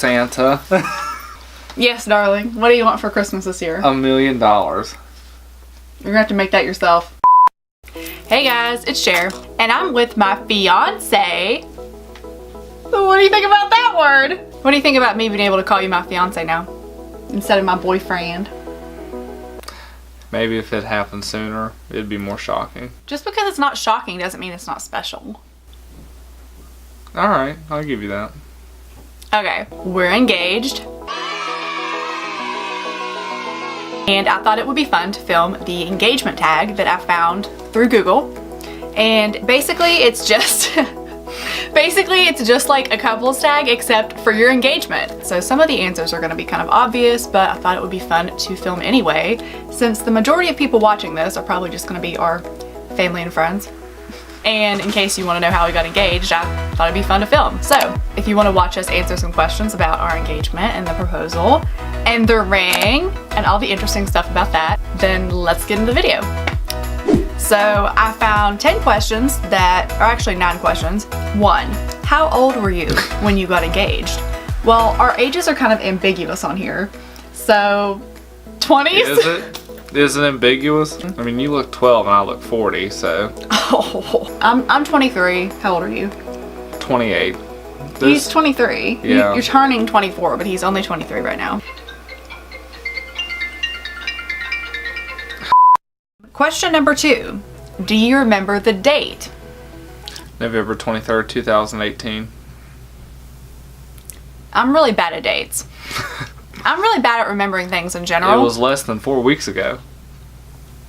Santa. Yes, darling. What do you want for Christmas this year? $1 million. You're gonna have to make that yourself. Hey guys, it's Cher, and I'm with my fiance. What do you think about that word? What do you think about me being able to call you my fiance now, instead of my boyfriend? Maybe if it happened sooner, it'd be more shocking. Just because it's not shocking doesn't mean it's not special. Alright, I'll give you that. Okay, we're engaged. And I thought it would be fun to film the engagement tag that I found through Google. And basically it's just like a couples tag except for your engagement. So some of the answers are gonna be kind of obvious, but I thought it would be fun to film anyway, since the majority of people watching this are probably just gonna be our family and friends. And in case you want to know how we got engaged, I thought it'd be fun to film. So if you want to watch us answer some questions about our engagement and the proposal and the ring and all the interesting stuff about that, then let's get into the video. So I found 10 questions that are actually 9 questions. 1, how old were you when you got engaged? Well, our ages are kind of ambiguous on here. So 20s? Is it ambiguous? I mean, you look 12 and I look 40, so. Oh, I'm 23. How old are you? 28. He's 23. Yeah. You're turning 24, but he's only 23 right now. Question number 2. Do you remember the date? November 23rd, 2018. I'm really bad at dates. I'm really bad at remembering things in general. It was less than 4 weeks ago.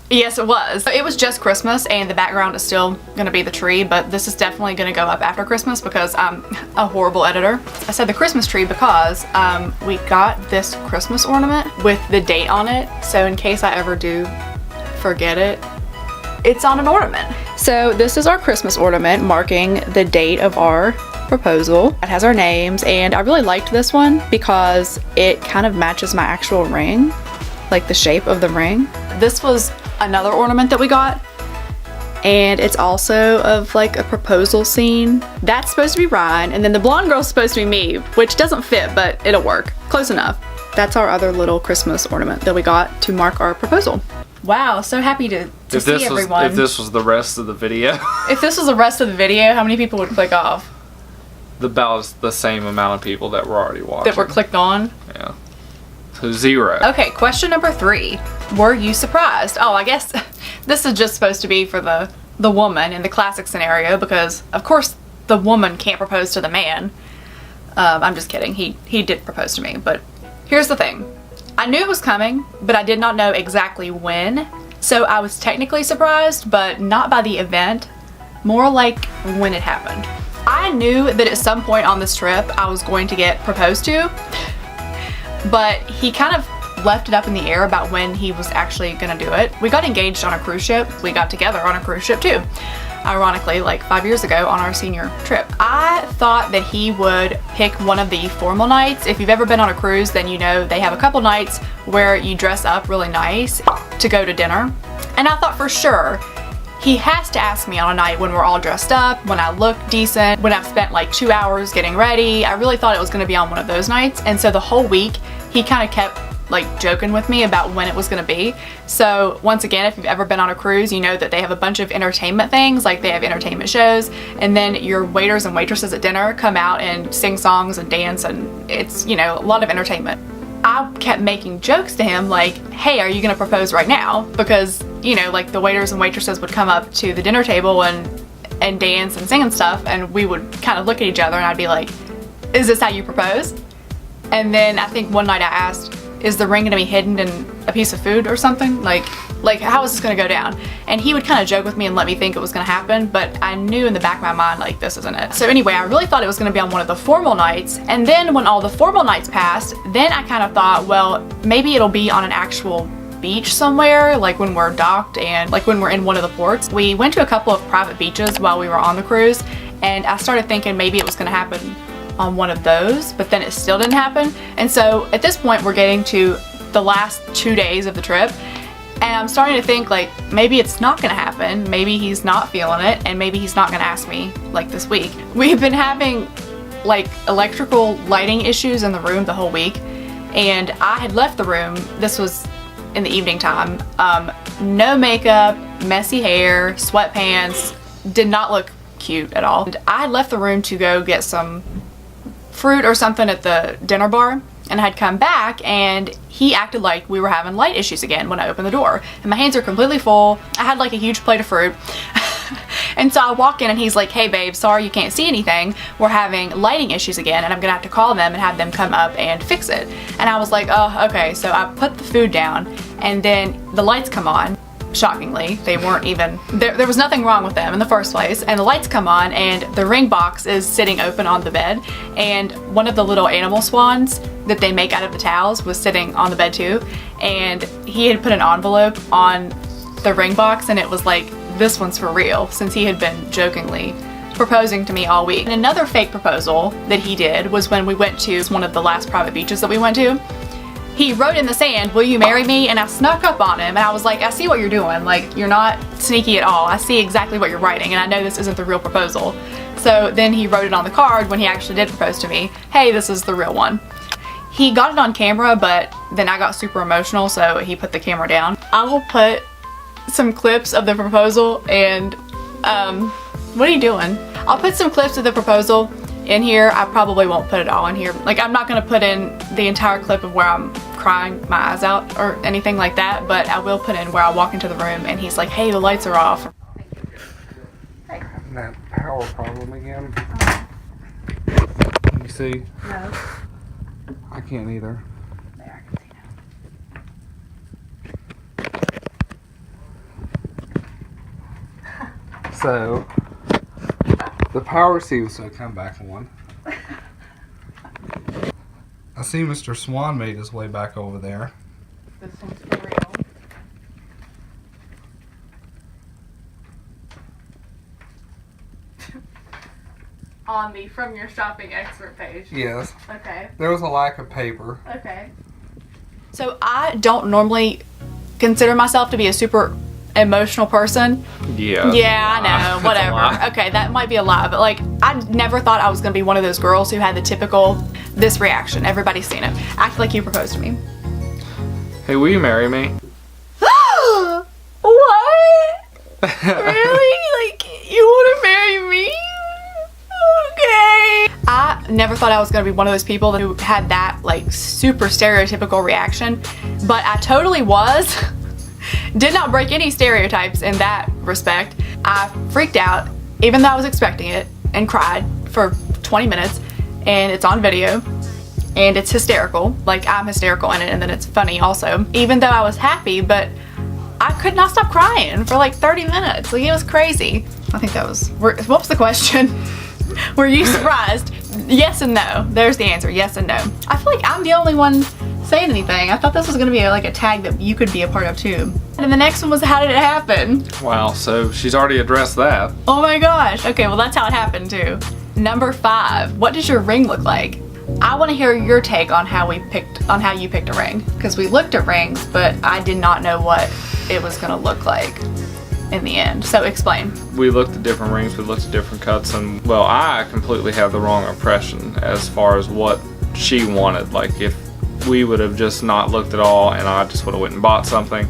Yes, it was. It was just Christmas, and the background is still going to be the tree, but this is definitely going to go up after Christmas because I'm a horrible editor. I said the Christmas tree because we got this Christmas ornament with the date on it, so in case I ever do forget it, it's on an ornament. So this is our Christmas ornament marking the date of our proposal. It has our names, and I really liked this one because it kind of matches my actual ring, like the shape of the ring. This was another ornament that we got, and it's also of like a proposal scene. That's supposed to be Ryan, and then the blonde girl's supposed to be me, which doesn't fit, but it'll work. Close enough. That's our other little Christmas ornament that we got to mark our proposal. Wow, so happy to see everyone. If this was the rest of the video. If this was the rest of the video, how many people would click off? About the same amount of people that were already watching. That were clicked on? Yeah. So 0. Okay, question number 3. Were you surprised? Oh, I guess this is just supposed to be for the woman in the classic scenario because, of course, the woman can't propose to the man. I'm just kidding. He did propose to me, but here's the thing. I knew it was coming, but I did not know exactly when. So I was technically surprised, but not by the event, more like when it happened. I knew that at some point on this trip I was going to get proposed to, but he kind of left it up in the air about when he was actually gonna do it. We got engaged on a cruise ship. We got together on a cruise ship too. Ironically, like 5 years ago on our senior trip. I thought that he would pick one of the formal nights. If you've ever been on a cruise, then you know they have a couple nights where you dress up really nice to go to dinner. And I thought for sure he has to ask me on a night when we're all dressed up, when I look decent, when I've spent like 2 hours getting ready. I really thought it was gonna be on one of those nights. And so the whole week, he kind of kept like joking with me about when it was gonna be. So once again, if you've ever been on a cruise, you know that they have a bunch of entertainment things, like they have entertainment shows, and then your waiters and waitresses at dinner come out and sing songs and dance, and it's, you know, a lot of entertainment. I kept making jokes to him like, hey, are you gonna propose right now? Because, you know, like the waiters and waitresses would come up to the dinner table and dance and sing and stuff, and we would kind of look at each other and I'd be like, is this how you propose? And then I think one night I asked, is the ring gonna be hidden in a piece of food or something? Like how is this gonna go down? And he would kind of joke with me and let me think it was gonna happen, but I knew in the back of my mind, like, this isn't it. So anyway, I really thought it was gonna be on one of the formal nights, and then when all the formal nights passed, then I kind of thought, well, maybe it'll be on an actual beach somewhere, like when we're docked and like when we're in one of the ports. We went to a couple of private beaches while we were on the cruise, and I started thinking maybe it was gonna happen on one of those, but then it still didn't happen. And so at this point, we're getting to the last 2 days of the trip, and I'm starting to think like maybe it's not gonna happen, maybe he's not feeling it, and maybe he's not gonna ask me like this week. We've been having like electrical lighting issues in the room the whole week, and I had left the room. This was in the evening time. No makeup, messy hair, sweatpants, did not look cute at all. And I had left the room to go get some fruit or something at the dinner bar, and I had come back and he acted like we were having light issues again when I opened the door. And my hands are completely full. I had like a huge plate of fruit. And so I walk in and he's like, hey babe, sorry you can't see anything. We're having lighting issues again and I'm gonna have to call them and have them come up and fix it. And I was like, oh, okay. So I put the food down and then the lights come on. Shockingly, they weren't even, there was nothing wrong with them in the first place. And the lights come on and the ring box is sitting open on the bed. And one of the little animal swans that they make out of the towels was sitting on the bed too. And he had put an envelope on the ring box and it was like, this one's for real, since he had been jokingly proposing to me all week. And another fake proposal that he did was when we went to one of the last private beaches that we went to. He wrote in the sand, will you marry me? And I snuck up on him and I was like, I see what you're doing. Like, you're not sneaky at all. I see exactly what you're writing and I know this isn't the real proposal. So then he wrote it on the card when he actually did propose to me. Hey, this is the real one. He got it on camera, but then I got super emotional, so he put the camera down. I will put some clips of the proposal and, what are you doing? I'll put some clips of the proposal in here. I probably won't put it all in here. Like, I'm not gonna put in the entire clip of where I'm crying my eyes out or anything like that, but I will put in where I walk into the room and he's like, hey, the lights are off. Having that power problem again. Can you see? No. I can't either. There, I can see now. So, the power seems to have come back on. I see Mr. Swan made his way back over there. This one's for real. On the From Your Shopping Expert page. Yes. Okay. There was a lack of paper. Okay. So I don't normally consider myself to be a super emotional person. Yeah. Yeah, I know, whatever. Okay, that might be a lie, but like, I never thought I was gonna be one of those girls who had the typical, this reaction, everybody's seen it. Act like you proposed to me. Hey, will you marry me? What? Really? Like, you wanna marry me? Okay. I never thought I was gonna be one of those people who had that like super stereotypical reaction, but I totally was. Did not break any stereotypes in that respect. I freaked out, even though I was expecting it, and cried for 20 minutes, and it's on video, and it's hysterical. Like, I'm hysterical in it, and then it's funny also. Even though I was happy, but I could not stop crying for like 30 minutes. Like, it was crazy. I think that was, what was the question? Were you surprised? Yes and no. There's the answer, yes and no. I feel like I'm the only one saying anything. I thought this was gonna be like a tag that you could be a part of too. And the next one was, how did it happen? Wow, so she's already addressed that. Oh my gosh. Okay, well that's how it happened too. Number 5, what does your ring look like? I want to hear your take on how you picked a ring, because we looked at rings, but I did not know what it was gonna look like in the end. So explain. We looked at different rings, we looked at different cuts, and well, I completely had the wrong impression as far as what she wanted. Like, if we would have just not looked at all and I just would have went and bought something,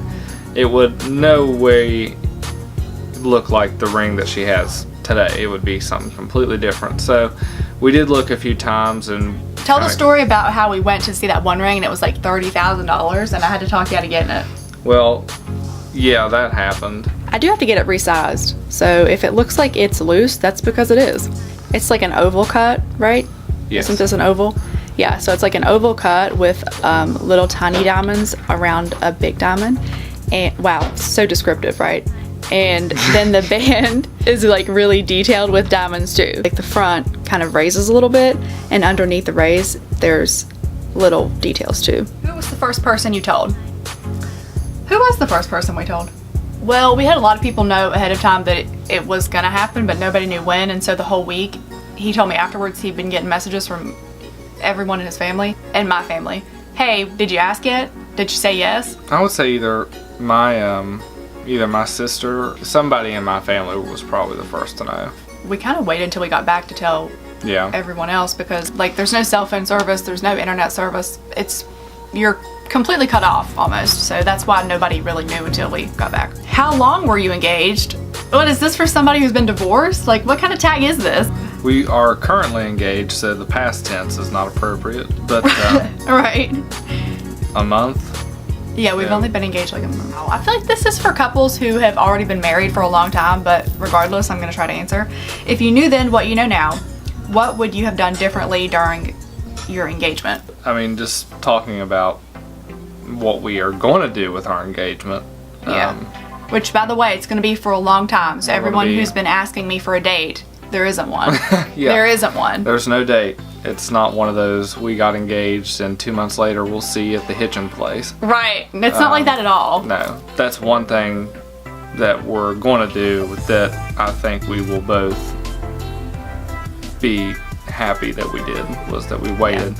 it would no way look like the ring that she has today. It would be something completely different. So we did look a few times and tell the story about how we went to see that one ring and it was like $30,000 and I had to talk you out of getting it. Well, yeah, that happened. I do have to get it resized. So if it looks like it's loose, that's because it is. It's like an oval cut, right? Yes. Isn't this an oval? Yeah, so it's like an oval cut with little tiny diamonds around a big diamond. And wow, so descriptive, right? And then the band is like really detailed with diamonds too. Like the front kind of raises a little bit, and underneath the raise, there's little details too. Who was the first person you told? Who was the first person we told? Well, we had a lot of people know ahead of time that it was gonna happen, but nobody knew when, and so the whole week, he told me afterwards he'd been getting messages from everyone in his family and my family. Hey, did you ask yet? Did you say yes? I would say either my sister, somebody in my family was probably the first to know. We kind of waited until we got back to tell Yeah. everyone else, because like there's no cell phone service, there's no internet service. You're completely cut off almost. So that's why nobody really knew until we got back. How long were you engaged? What is this for somebody who's been divorced? Like, what kind of tag is this? We are currently engaged, so the past tense is not appropriate, but Right. a month. Yeah, we've Yeah. only been engaged like a month. I feel like this is for couples who have already been married for a long time, but regardless, I'm going to try to answer. If you knew then what you know now, what would you have done differently during your engagement? I mean, just talking about what we are going to do with our engagement. Yeah. Which, by the way, it's going to be for a long time. So Gonna everyone be- who's been asking me for a date, there isn't one. Yeah. There isn't one. There's no date. It's not one of those, we got engaged and 2 months later we'll see you at the hitching place. Right. It's not like that at all. No, that's one thing that we're going to do that I think we will both be happy that we did, was that we waited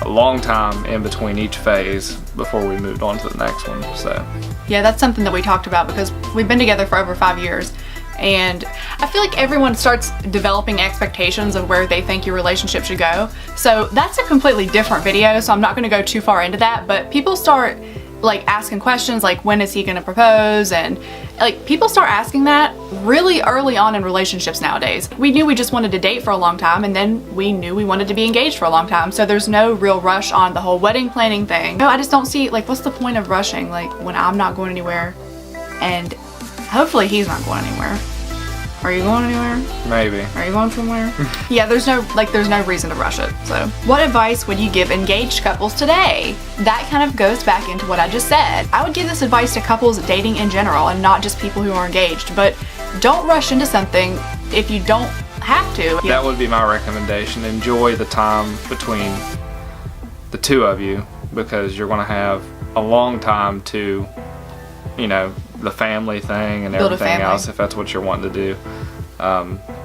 a long time in between each phase before we moved on to the next one. So Yeah, that's something that we talked about because we've been together for over 5 years. And I feel like everyone starts developing expectations of where they think your relationship should go. So that's a completely different video, so I'm not gonna go too far into that, but people start like asking questions like, when is he gonna propose? And like people start asking that really early on in relationships nowadays. We knew we just wanted to date for a long time, and then we knew we wanted to be engaged for a long time. So there's no real rush on the whole wedding planning thing. No, I just don't see, like, what's the point of rushing? Like, when I'm not going anywhere and hopefully he's not going anywhere. Are you going anywhere? maybe. Are you going somewhere? Yeah, there's no reason to rush it. So, what advice would you give engaged couples today? That kind of goes back into what I just said. I would give this advice to couples dating in general and not just people who are engaged, but don't rush into something if you don't have to. That would be my recommendation. Enjoy the time between the two of you, because you're going to have a long time to, you know, the family thing and Build a everything family. else, if that's what you're wanting to do.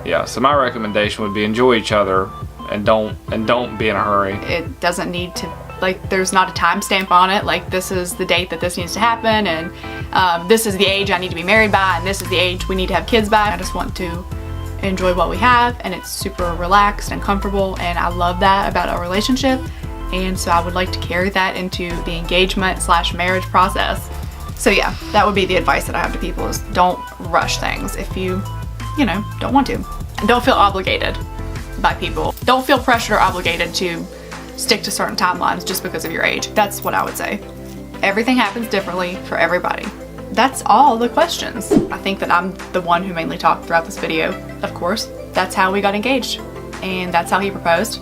Yeah, so my recommendation would be enjoy each other and don't be in a hurry. It doesn't need to, like, there's not a timestamp on it, like this is the date that this needs to happen, and this is the age I need to be married by, and this is the age we need to have kids by. I just want to enjoy what we have, and it's super relaxed and comfortable, and I love that about our relationship, and so I would like to carry that into the engagement/marriage process. So yeah, that would be the advice that I have to people, is don't rush things if you don't want to. And don't feel obligated by people. Don't feel pressured or obligated to stick to certain timelines just because of your age. That's what I would say. Everything happens differently for everybody. That's all the questions. I think that I'm the one who mainly talked throughout this video. Of course, that's how we got engaged, and that's how he proposed,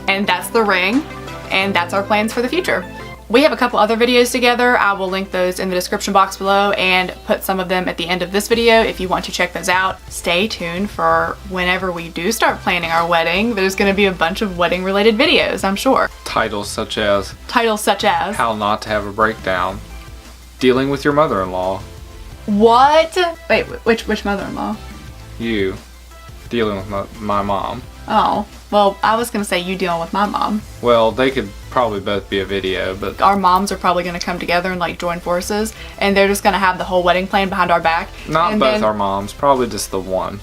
and that's the ring, and that's our plans for the future. We have a couple other videos together. I will link those in the description box below and put some of them at the end of this video if you want to check those out. Stay tuned for whenever we do start planning our wedding. There's going to be a bunch of wedding related videos, I'm sure. Titles such as Titles such as How Not to Have a Breakdown, Dealing with Your Mother-in-Law, What? Wait, which mother-in-law? You Dealing with my mom. Oh, well, I was going to say you dealing with my mom. Well, they could probably both be a video, but Our moms are probably going to come together and like join forces, and they're just going to have the whole wedding plan behind our back. not and both then our moms, probably just the one.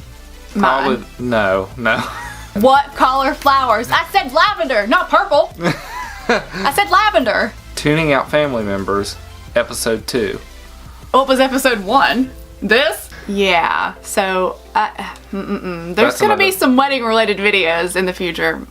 mine. Probably no. What color flowers? I said lavender, not purple. I said lavender. Tuning Out Family Members, episode 2. What was episode 1? This? Yeah. So, there's That's gonna be another- some wedding related videos in the future.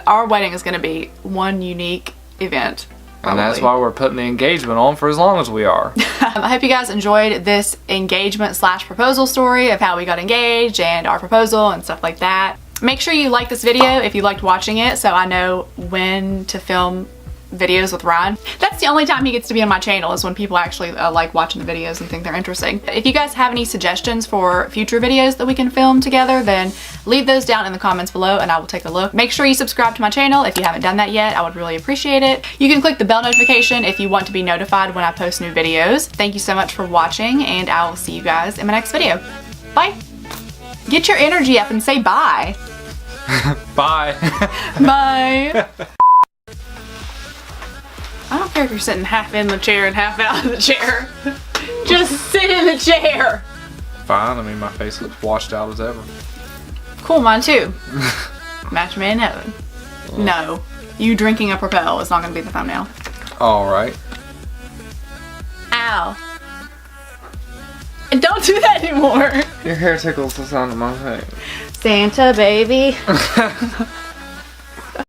Our wedding is gonna be one unique event. And that's probably. why we're putting the engagement on for as long as we are. I hope you guys enjoyed this engagement/proposal story of how we got engaged and our proposal and stuff like that. Make sure you like this video if you liked watching it, so I know when to film videos with Ryan. That's the only time he gets to be on my channel, is when people actually like watching the videos and think they're interesting. If you guys have any suggestions for future videos that we can film together, then leave those down in the comments below and I will take a look. Make sure you subscribe to my channel if you haven't done that yet. I would really appreciate it. You can click the bell notification if you want to be notified when I post new videos. Thank you so much for watching, and I will see you guys in my next video. Bye! Get your energy up and say bye! Bye. Bye! I don't care if you're sitting half in the chair and half out of the chair. Just sit in the chair. Fine, I mean, my face looks washed out as ever. Cool, mine too. Match made in heaven. No. You drinking a Propel is not going to be the thumbnail. Alright. Ow. And don't do that anymore. Your hair tickles the sound of my face. Santa baby.